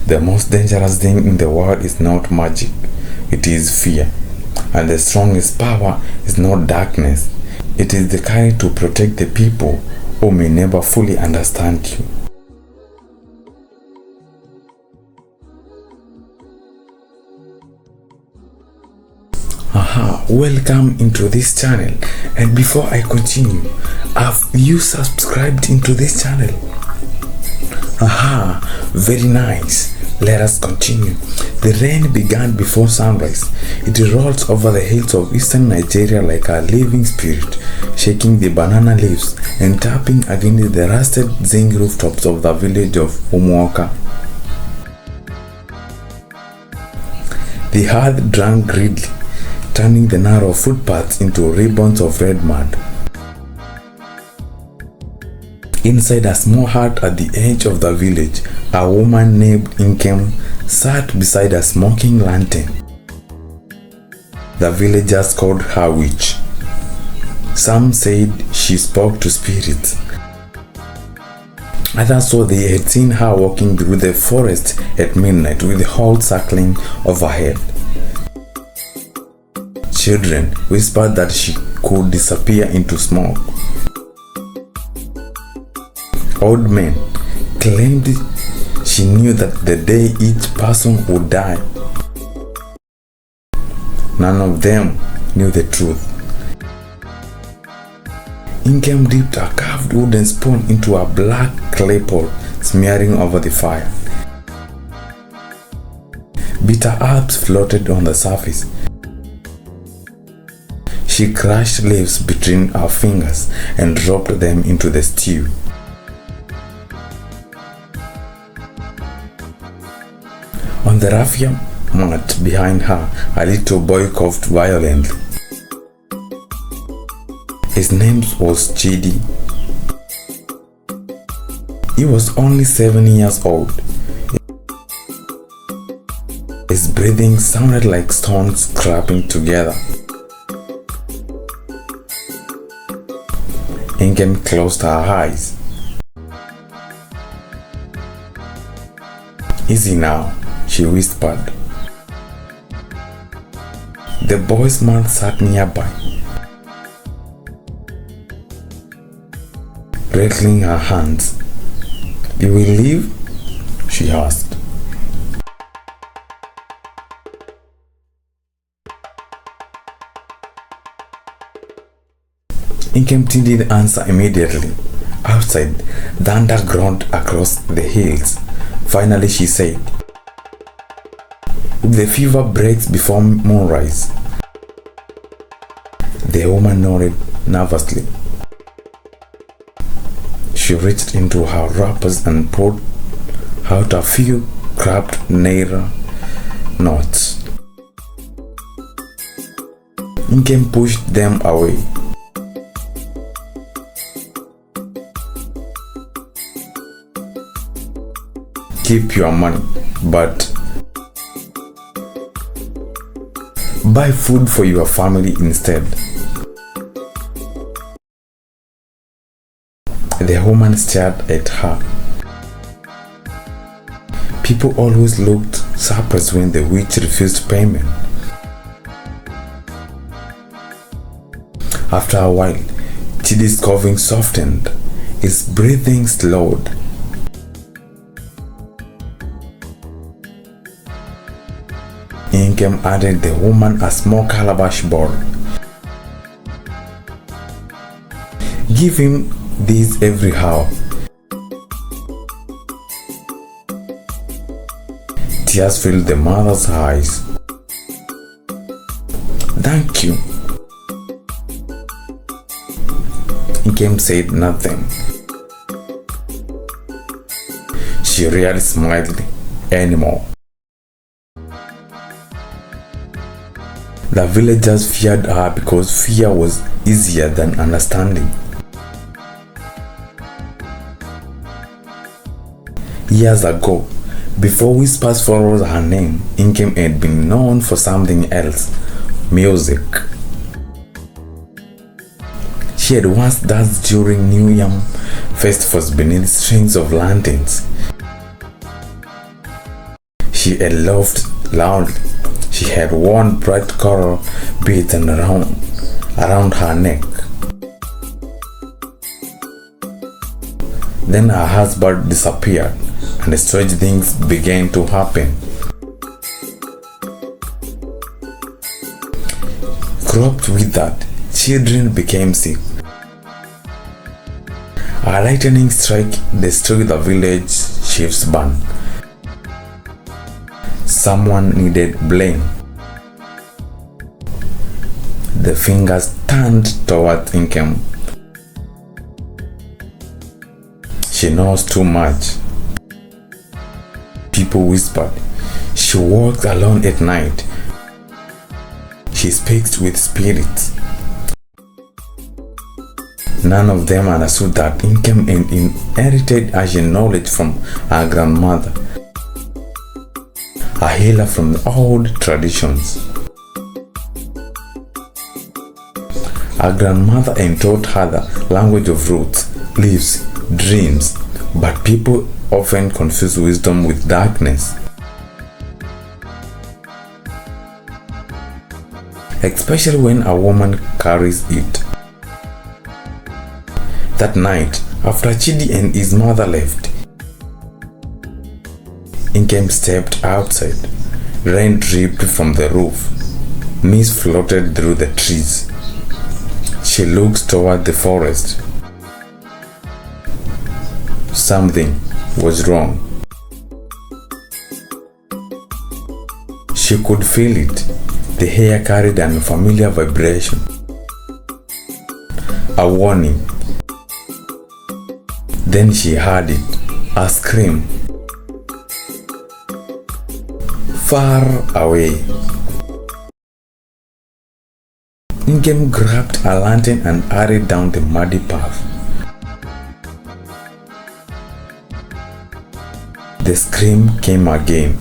The most dangerous thing in the world is not magic, it is fear. And the strongest power is not darkness, it is the courage to protect the people who may never fully understand you. Welcome into this channel, and before I continue, have you subscribed into this channel? Very nice. Let us continue. The rain began before sunrise. It rolled over the hills of eastern Nigeria like a living spirit, shaking the banana leaves and tapping against the rusted zinc rooftops of the village of Umuoka. The earth drank greedily, turning the narrow footpaths into ribbons of red mud. Inside a small hut at the edge of the village, a woman named Nkem sat beside a smoking lantern. The villagers called her witch. Some said she spoke to spirits. Others saw they had seen her walking through the forest at midnight with the whole circling overhead. Children whispered that she could disappear into smoke. Old men claimed she knew that the day each person would die. None of them knew the truth. Nkem dipped a carved wooden spoon into a black clay pot, smearing over the fire. Bitter herbs floated on the surface. She crushed leaves between her fingers and dropped them into the stew. On the raffia mat behind her, a little boy coughed violently. His name was Chidi. He was only 7 years old. His breathing sounded like stones scraping together. Nkem closed her eyes. "Easy now," she whispered. The boy's mouth sat nearby, rattling her hands. "You will leave?" she asked. Nkem didn't answer immediately. Outside, thunder groaned across the hills. Finally, she said, "The fever breaks before moonrise." The woman nodded nervously. She reached into her wrappers and pulled out a few cracked naira notes. Nkem pushed them away. "Keep your money, but buy food for your family instead." The woman stared at her. People always looked surprised when the witch refused payment. After a while, Chidi's coughing softened. His breathing slowed. Nkem handed the woman a small calabash bowl. "Give him this every hour." Tears filled the mother's eyes. "Thank you." Nkem said nothing. She rarely smiled anymore. The villagers feared her because fear was easier than understanding. Years ago, before whispers followed her name, Nkem had been known for something else: music. She had once danced during New Yam festivals beneath strings of lanterns. She had laughed loudly. She had worn bright coral beads around her neck. Then her husband disappeared, and strange things began to happen. Crops withered, children became sick. A lightning strike destroyed the village chief's barn. Someone needed blame. The fingers turned toward Nkem. She knows too much. People whispered. She walks alone at night. She speaks with spirits. None of them understood that Nkem inherited ancient knowledge from her grandmother, a healer from the old traditions. Her grandmother taught her the language of roots, leaves, dreams, but people often confuse wisdom with darkness. Especially when a woman carries it. That night, after Chidi and his mother left, Nkem stepped outside. Rain dripped from the roof. Mist floated through the trees. She looked toward the forest. Something was wrong. She could feel it. The air carried an unfamiliar vibration. A warning. Then she heard it. A scream. Far away. Nkem grabbed a lantern and hurried down the muddy path. The scream came again.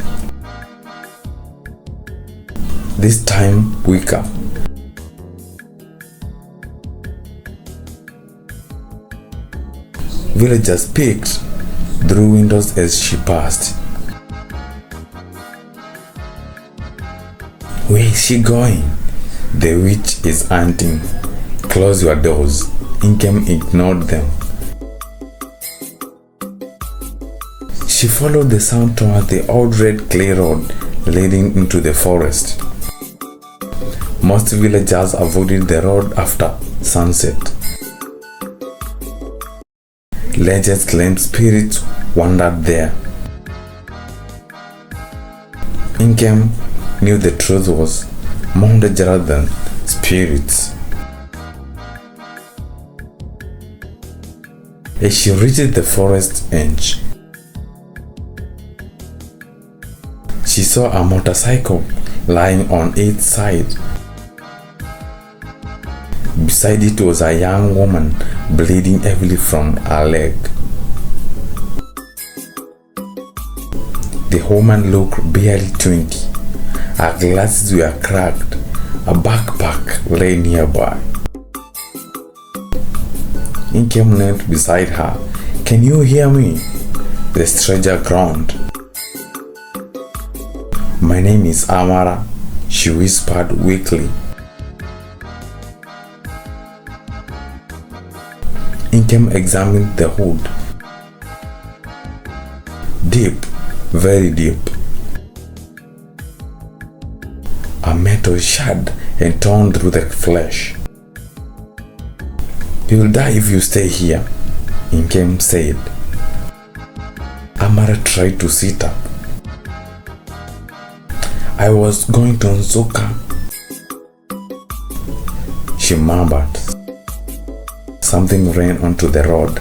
This time weaker. Villagers peeked through windows as she passed. Where is she going? The witch is hunting. Close your doors. Nkem ignored them. She followed the sound toward the old red clay road leading into the forest. Most villagers avoided the road after sunset. Legends claimed spirits wandered there. Nkem knew the truth was more dangerous than spirits. As she reached the forest edge, she saw a motorcycle lying on its side. Beside it was a young woman bleeding heavily from her leg. The woman looked barely 20. Her glasses were cracked. A backpack lay nearby. Nkem knelt beside her. "Can you hear me?" The stranger groaned. "My name is Amara," she whispered weakly. Nkem examined the hood. Deep, very deep. A metal shard and torn through the flesh. "You'll die if you stay here," Nkem said. Amara tried to sit up. "I was going to Nzuka," she murmured. Something ran onto the road.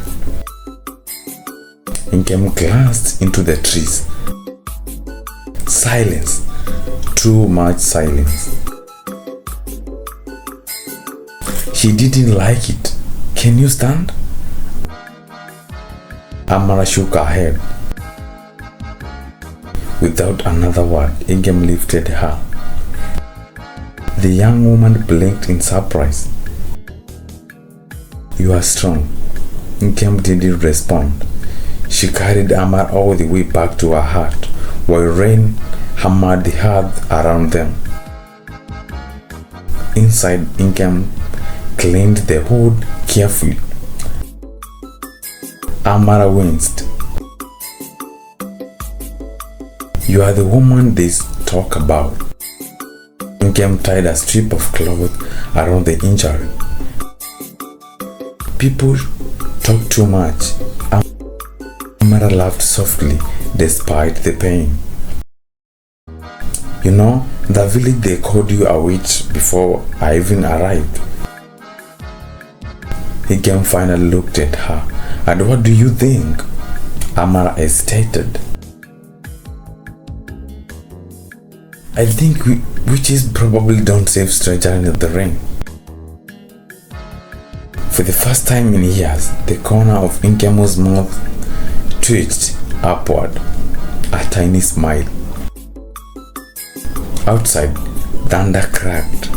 Nkem glanced into the trees. Silence. Too much silence. She didn't like it. "Can you stand?" Amara shook her head. Without another word, Nkem lifted her. The young woman blinked in surprise. "You are strong." Nkem didn't respond. She carried Amara all the way back to her hut, while rain hammered the earth around them. Inside, Inkem cleaned the hood carefully. Amara winced. "You are the woman they talk about." Inkem tied a strip of cloth around the injury. "People talk too much." Amara laughed softly despite the pain. "You know, the village they called you a witch before I even arrived." Inkem finally looked at her. "And what do you think?" Amara hesitated. "I think witches probably don't save strangers in the rain." For the first time in years, the corner of Inkem's mouth twitched upward, a tiny smile. Outside, thunder cracked.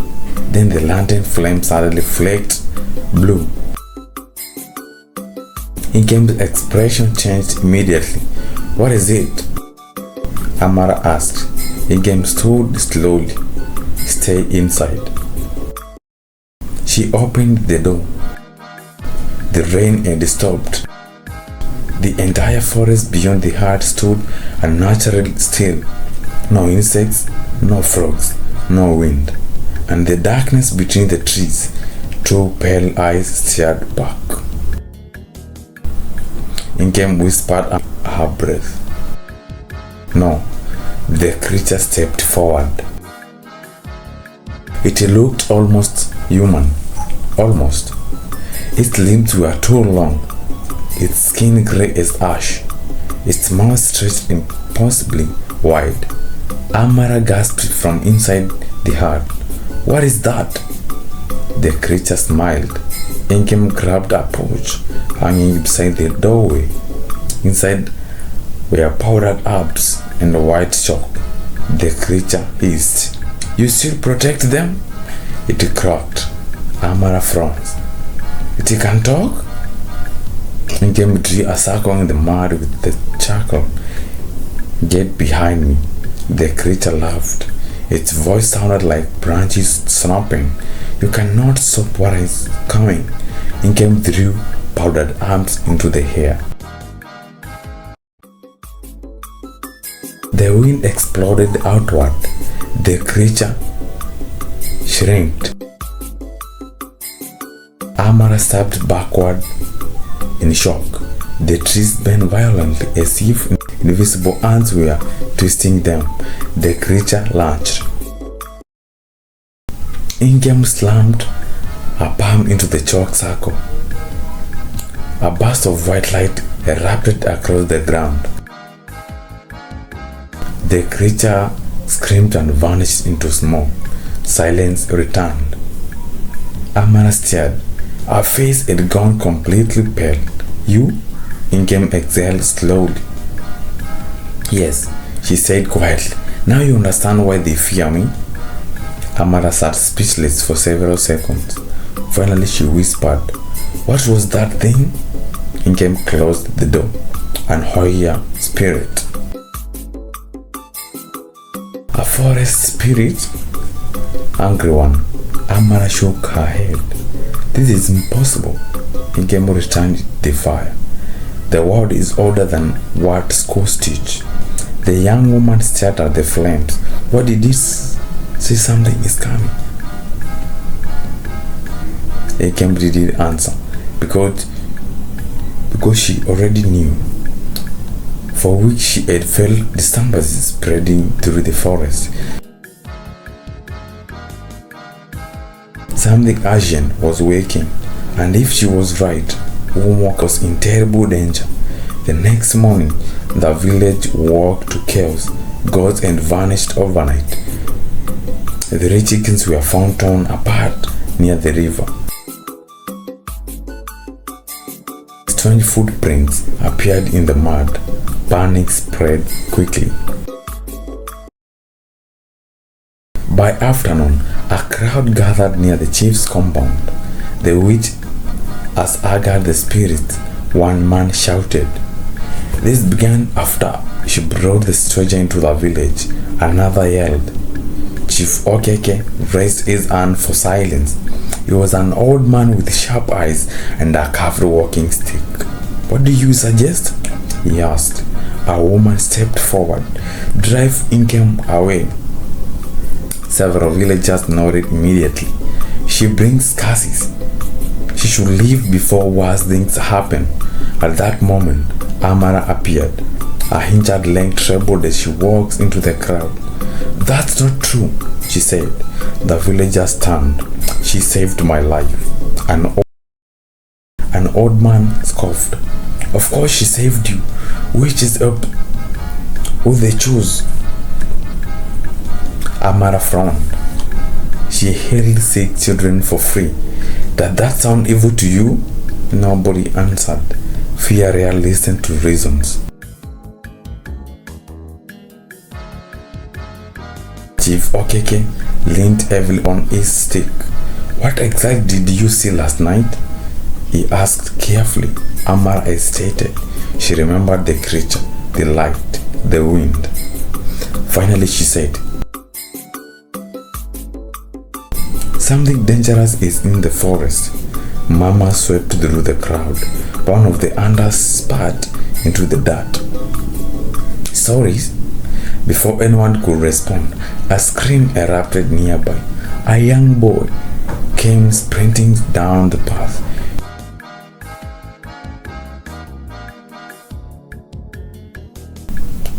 Then the lantern flame suddenly flaked blue. Inkem's expression changed immediately. "What is it?" Amara asked. Inkem stood slowly. "Stay inside." She opened the door. The rain had stopped. The entire forest beyond the hut stood unnaturally still. No insects, no frogs, no wind. And the darkness between the trees, two pale eyes stared back. Inkem whispered under her breath. "No." The creature stepped forward. It looked almost human. Almost. Its limbs were too long, its skin grey as ash, its mouth stretched impossibly wide. Amara gasped from inside the hut. "What is that?" The creature smiled. Inkem grabbed a pouch hanging beside the doorway. Inside were powdered herbs and white chalk. The creature hissed. "You still protect them?" It croaked. Amara frowned. "It can talk?" Inkem drew a circle in the mud with the charcoal. "Get behind me." The creature laughed. Its voice sounded like branches snapping. "You cannot stop what is coming." Inkem threw powdered arms into the air. The wind exploded outward. The creature shrieked. Amara stepped backward in shock. The trees bent violently as if invisible hands were twisting them. The creature lunged. Inkem slammed a palm into the chalk circle. A burst of white light erupted across the ground. The creature screamed and vanished into smoke. Silence returned. Amara stared. Her face had gone completely pale. "You?" Inkem exhaled slowly. "Yes," she said quietly. "Now you understand why they fear me." Amara sat speechless for several seconds. Finally she whispered, "What was that thing?" Inkem closed the door. "An Hoya spirit." "A forest spirit?" "Angry one." Amara shook her head. "This is impossible." Inkem returned the fire. "The world is older than what schools teach." The young woman stared at the flames. "What did it say? Something is coming." Inkem didn't answer because she already knew. For weeks she had felt disturbances spreading through the forest. Something urgent was waking, and if she was right, Homework was in terrible danger. The next morning, the village woke to chaos, gods and vanished overnight. The three chickens were found torn apart near the river. Strange footprints appeared in the mud. Panic spread quickly. By afternoon, a crowd gathered near the chief's compound. The witch has angered the spirits, one man shouted. This began after She brought the stranger into the village. Another yelled. Chief Okeke raised his hand for silence. He was an old man with sharp eyes and a carved walking stick. What do you suggest? He asked. A woman stepped forward. Drive Inkem away. Several villagers nodded immediately. She brings curses. She should leave before worse things happen. At that moment, Amara appeared. Her injured leg trembled as she walks into the crowd. That's not true, she said. The villagers turned. She saved my life. An old man scoffed. Of course she saved you. Which is up who they choose? Amara frowned. She held sick children for free. Did that sound evil to you? Nobody answered. Fear rarely listened to reasons. Chief Okeke leaned heavily on his stick. What exactly did you see last night? He asked carefully. Amara hesitated. She remembered the creature, the light, the wind. Finally she said, something dangerous is in the forest. Mama swept through the crowd. One of the hunters spat into the dirt. Sorry. Before anyone could respond, a scream erupted nearby. A young boy came sprinting down the path.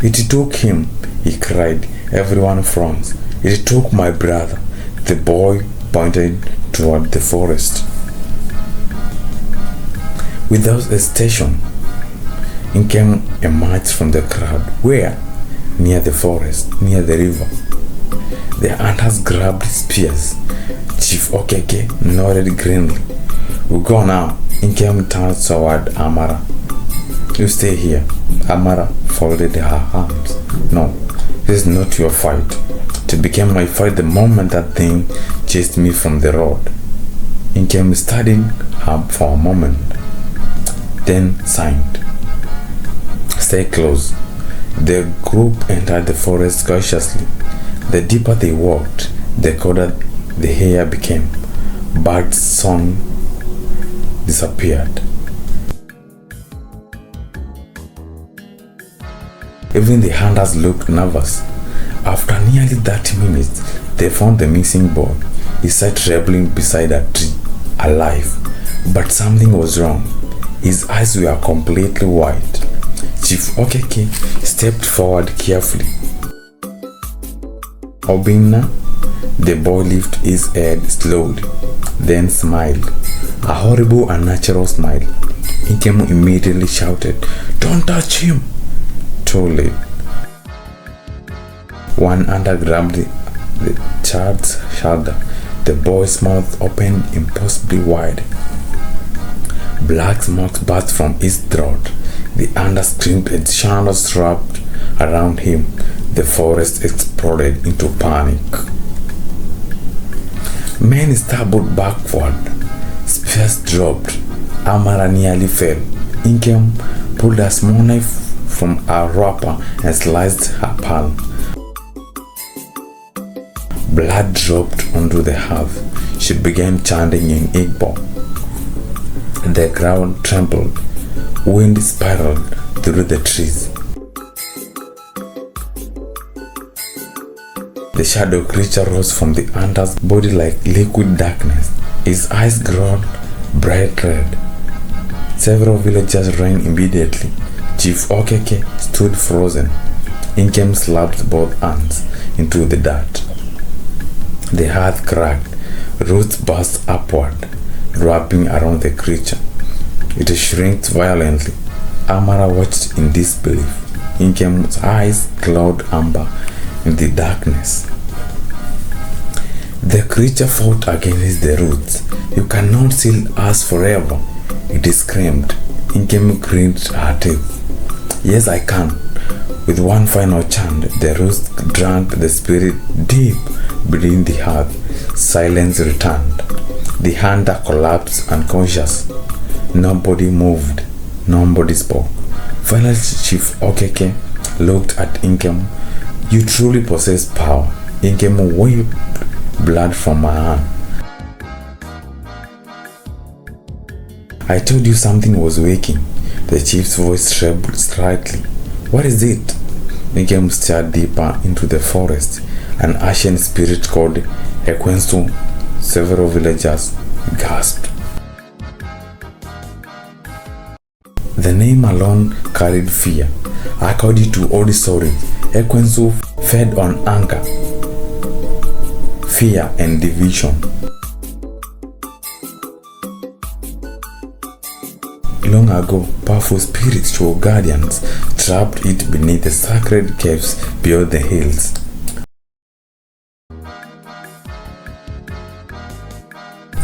It took him, he cried. Everyone frowned. It took my brother. The boy pointed toward the forest. Without hesitation, Inkem emerged from the crowd. Where? Near the forest, near the river. The hunters grabbed spears. Chief Okeke nodded grimly. We go now. Inkem turned toward Amara. You stay here. Amara folded her arms. No, this is not your fight. It became my fight the moment that thing chased me from the road. Inkem studied her for a moment, then signed. Stay close. The group entered the forest cautiously. The deeper they walked, the colder the air became. Birds' song disappeared. Even the hunters looked nervous. After nearly 30 minutes, they found the missing boy. He sat trembling beside a tree, alive. But something was wrong. His eyes were completely white. Chief Okeke stepped forward carefully. Obinna, the boy lifted his head slowly, then smiled. A horrible, unnatural smile. Inkem immediately shouted, "Don't touch him!" Too late. One hunter grabbed the child's shoulder. The boy's mouth opened impossibly wide. Black smoke burst from his throat. The hunter screamed and shadows wrapped around him. The forest exploded into panic. Men stumbled backward. Spears dropped. Amara nearly fell. Inkem pulled a small knife from her wrapper and sliced her palm. Blood dropped onto the hearth. She began chanting in Igbo. The ground trembled. Wind spiraled through the trees. The shadow creature rose from the hunter's body like liquid darkness. His eyes glowed bright red. Several villagers ran immediately. Chief Okeke stood frozen. Inkem slapped both hands into the dirt. The earth cracked. Roots burst upward, wrapping around the creature. It shrieked violently. Amara watched in disbelief. Inkem's eyes glowed amber in the darkness. The creature fought against the roots. You cannot seal us forever, it screamed. Inkem grinned her teeth. Yes, I can. With one final chant, the roots drank the spirit deep within the earth. Silence returned. The hunter collapsed unconscious. Nobody moved. Nobody spoke. Finally, Chief Okeke looked at Inkem. You truly possess power. Inkem wiped blood from my hand. I told you something was waking. The chief's voice trembled slightly. What is it? Inkem stared deeper into the forest. An ancient spirit called Ekwensu. Several villagers gasped. The name alone carried fear. According to old stories, Ekwensu fed on anger, fear, and division. Long ago, powerful spirits or guardians trapped it beneath the sacred caves beyond the hills.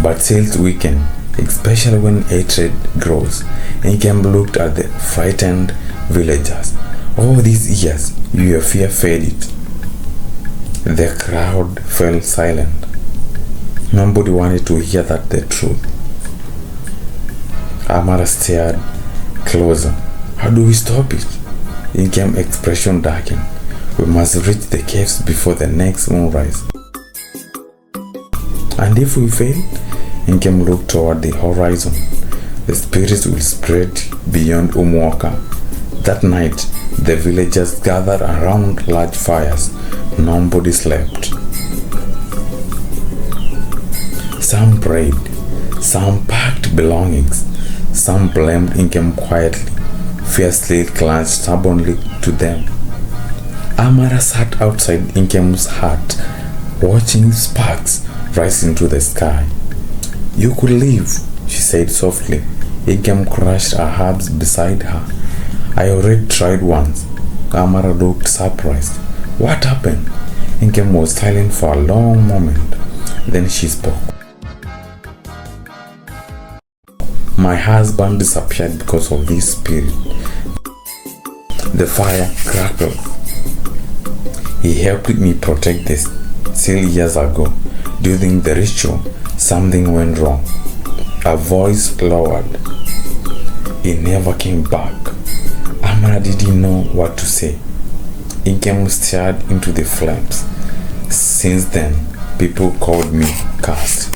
But sales weaken, especially when hatred grows. Inkem looked at the frightened villagers. All these years, your fear faded. The crowd fell silent. Nobody wanted to hear the truth. Amara stared closer. How do we stop it? Inkem's expression darkened. We must reach the caves before the next moonrise. And if we fail? Inkem looked toward the horizon. The spirits will spread beyond Umuoka. That night, the villagers gathered around large fires. Nobody slept. Some prayed. Some packed belongings. Some blamed Inkem quietly. Fear still clung stubbornly to them. Amara sat outside Inkem's hut, watching sparks rise into the sky. You could leave, she said softly. Inkem crushed her herbs beside her. I already tried once. Amara looked surprised. What happened? Inkem was silent for a long moment. Then she spoke. My husband disappeared because of this spirit. The fire crackled. He helped me protect this till years ago. During the ritual, something went wrong. A voice lowered. He never came back. Amara didn't know what to say. Inkem stared into the flames. Since then, people called me cursed.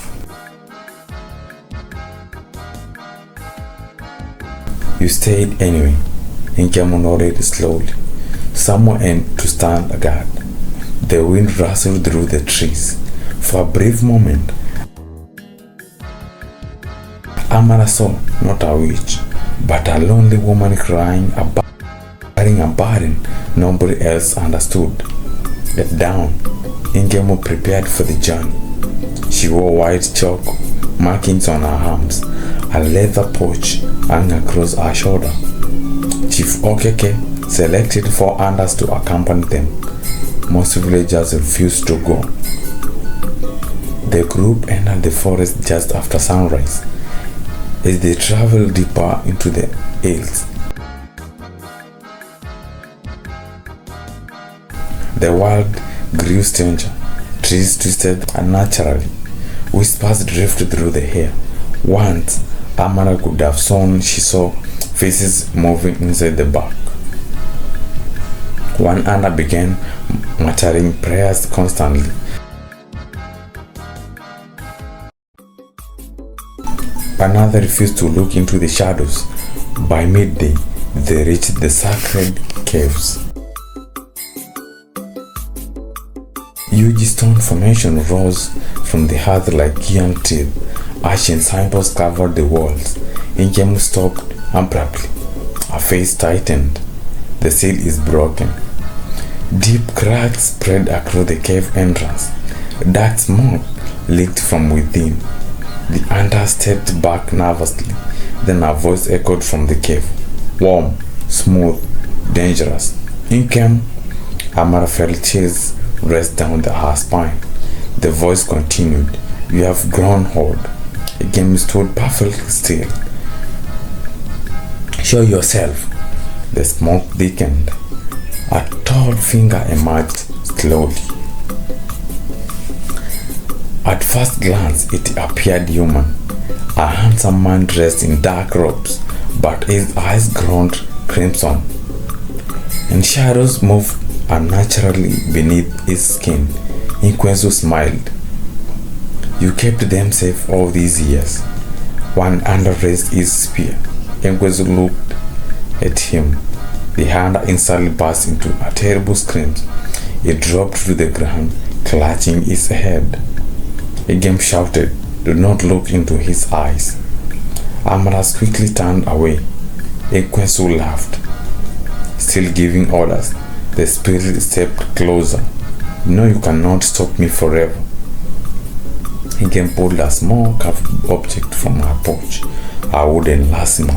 You stayed anyway. Inkem nodded slowly. Someone aimed to stand guard. The wind rustled through the trees. For a brief moment, Amara saw not a witch, but a lonely woman carrying a burden nobody else understood. At dawn, Inkem prepared for the journey. She wore white chalk markings on her arms. A leather pouch hung across her shoulder. Chief Okeke selected 4 others to accompany them. Most villagers refused to go. The group entered the forest just after sunrise. As they traveled deeper into the hills, the world grew stranger. Trees twisted unnaturally. Whispers drifted through the air. Once, Amara could have sworn she saw faces moving inside the bark. One Anna began muttering prayers constantly. Another refused to look into the shadows. By midday, they reached the sacred caves. Huge stone formation rose from the earth like young teeth. Ancient symbols covered the walls. Inkem stopped abruptly. Her face tightened. The seal is broken. Deep cracks spread across the cave entrance. Dark smoke leaked from within. The hunter stepped back nervously. Then a voice echoed from the cave. Warm, smooth, dangerous. Inkem. Amara felt chills rest down her spine. The voice continued. You have grown old. Inkem stood perfectly still. Show yourself. The smoke thickened. A tall figure emerged slowly. At first glance, it appeared human. A handsome man dressed in dark robes, but his eyes glowed crimson. and shadows moved unnaturally beneath his skin. Nkwenzo smiled. You kept them safe all these years. One hand raised his spear. Nkwenzo looked at him. The hand instantly burst into a terrible scream. It dropped to the ground, clutching his head. Egem shouted, "Do not look into his eyes." Amaras quickly turned away. Nkwenzo laughed. Still giving orders, the spirit stepped closer. "No, you cannot stop me forever." Egem pulled a small carved object from her pouch, a wooden lasima.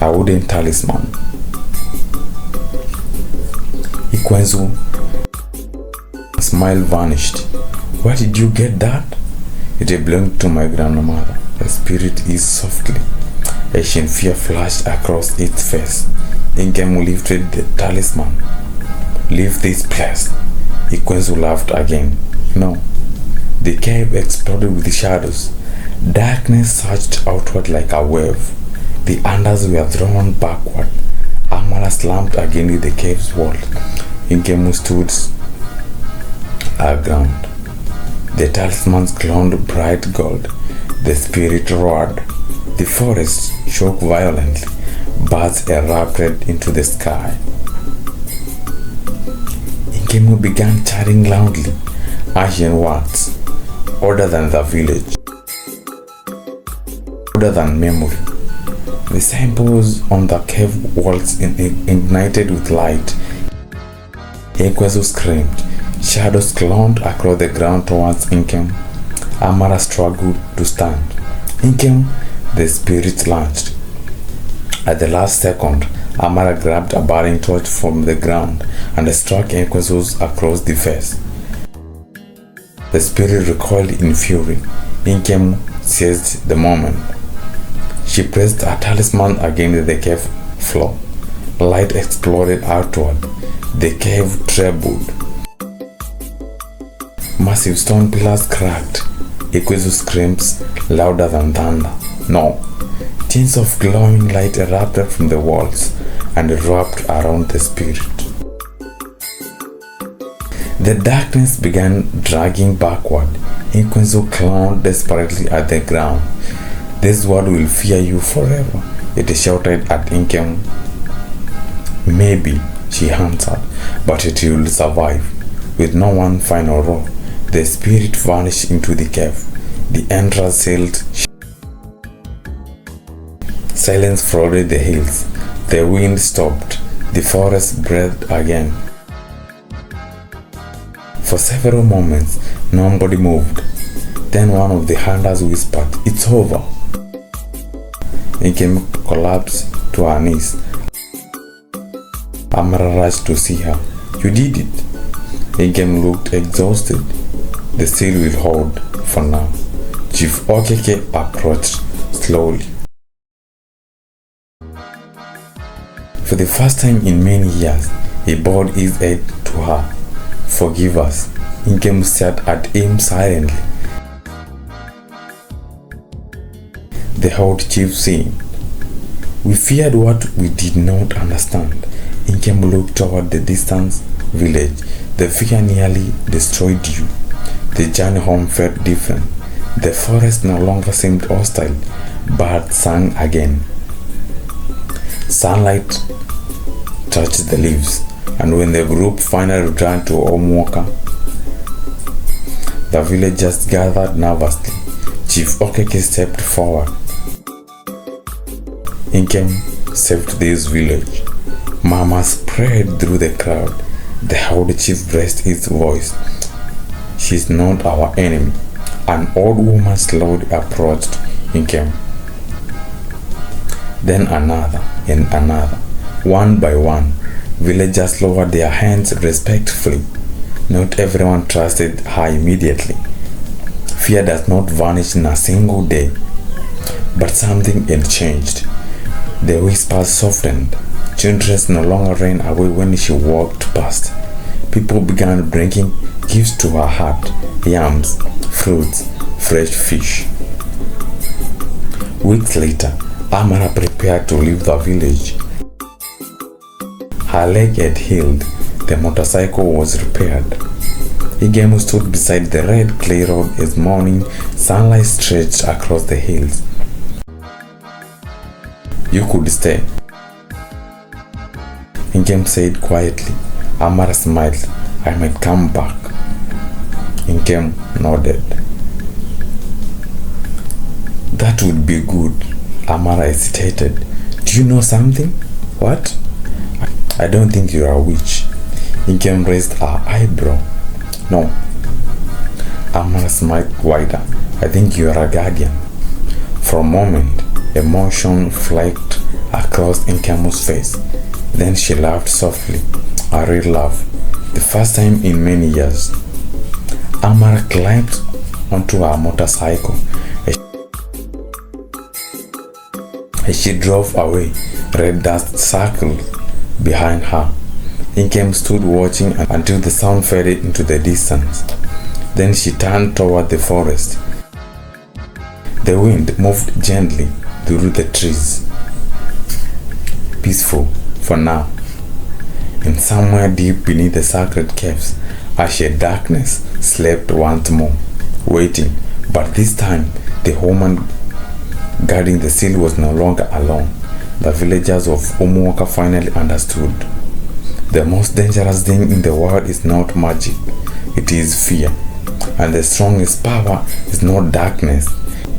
A wooden talisman. Nkwenzo's smile vanished. "Where did you get that?" "It belonged to my grandmother," the spirit is softly. Asian fear flashed across its face. Nkwenzo lifted the talisman. "Leave this place." Nkwenzo laughed again. "No." The cave exploded with shadows. Darkness surged outward like a wave. The unders were thrown backward. Amara slumped against the cave's wall. Nkwenzo stood aground. The talismans glowed bright gold. The spirit roared. The forest shook violently. Birds erupted into the sky. Nkwenzo began chatting loudly, Asian words, older than the village, older than memory. The symbols on the cave walls ignited with light. Nkwenzo screamed. Shadows clomb across the ground towards Nkwenzo. Amara struggled to stand. Nkwenzo, the spirit lunged. At the last second, Amara grabbed a burning torch from the ground and struck Nkwenzo across the face. The spirit recoiled in fury. Nkwenzo seized the moment. She pressed a talisman against the cave floor. Light exploded outward. The cave trembled. Massive stone pillars cracked. Nkwenzo screams louder than thunder. "No!" Chains of glowing light erupted from the walls and wrapped around the spirit. The darkness began dragging backward. Nkwenzo clawed desperately at the ground. "This world will fear you forever," it shouted at Nkwenzo. "Maybe," she answered, "but it will survive." With no one final roar, the spirit vanished into the cave. The entrance sailed. Silence flooded the hills. The wind stopped. The forest breathed again. For several moments, nobody moved. Then one of the hunters whispered, "It's over." Nkwenzo collapsed to her knees. Amara rushed to see her. "You did it." Nkwenzo looked exhausted. "The seal will hold for now." Chief Okeke approached slowly. For the first time in many years, he bowed his head to her. "Forgive us." Nkwenzo stared at him silently. The old chief said, "We feared what we did not understand." Nkwenzo looked toward the distant village. "The fear nearly destroyed you." The journey home felt different. The forest no longer seemed hostile. Birds sang again. Sunlight touched the leaves, and when the group finally returned to Omwoka, the villagers gathered nervously. Chief Okeke stepped forward. Nkwenzo saved this village. Mama spread through the crowd. The old chief raised his voice. "She's not our enemy." An old woman slowly approached Nkwenzo. Then another and another. One by one, villagers lowered their hands respectfully. Not everyone trusted her immediately. Fear does not vanish in a single day. But something had changed. The whispers softened. Children no longer ran away when she walked past. People began bringing gifts to her hut: yams, fruits, fresh fish. Weeks later, Amara prepared to leave the village. Her leg had healed. The motorcycle was repaired. Igemu stood beside the red clay road as morning sunlight stretched across the hills. You could stay, Igemu said quietly. Amara smiled. I might come back. Igemu nodded. That would be good, Amara hesitated. Do you know something? What? I don't think you're a witch. Igemu raised her eyebrow. No. Amara smiled wider. I think you're a guardian. For a moment, emotion flanked across Nkemu's face. Then she laughed softly, a real laugh, the first time in many years. Amara climbed onto her motorcycle. As she drove away, red dust circled behind her. Nkemu stood watching until the sound faded into the distance. Then she turned toward the forest. The wind moved gently through the trees. Peaceful for now. And somewhere deep beneath the sacred caves, Ashe darkness slept once more, waiting. But this time, the woman guarding the seal was no longer alone. The villagers of Umuoka finally understood. The most dangerous thing in the world is not magic, it is fear. And the strongest power is not darkness,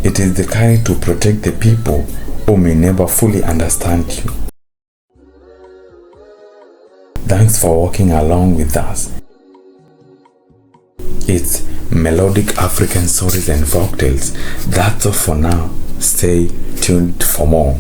it is the courage to protect the people who may never fully understand you. Thanks for walking along with us. It's melodic African stories and folktales. That's all for now. Stay tuned for more.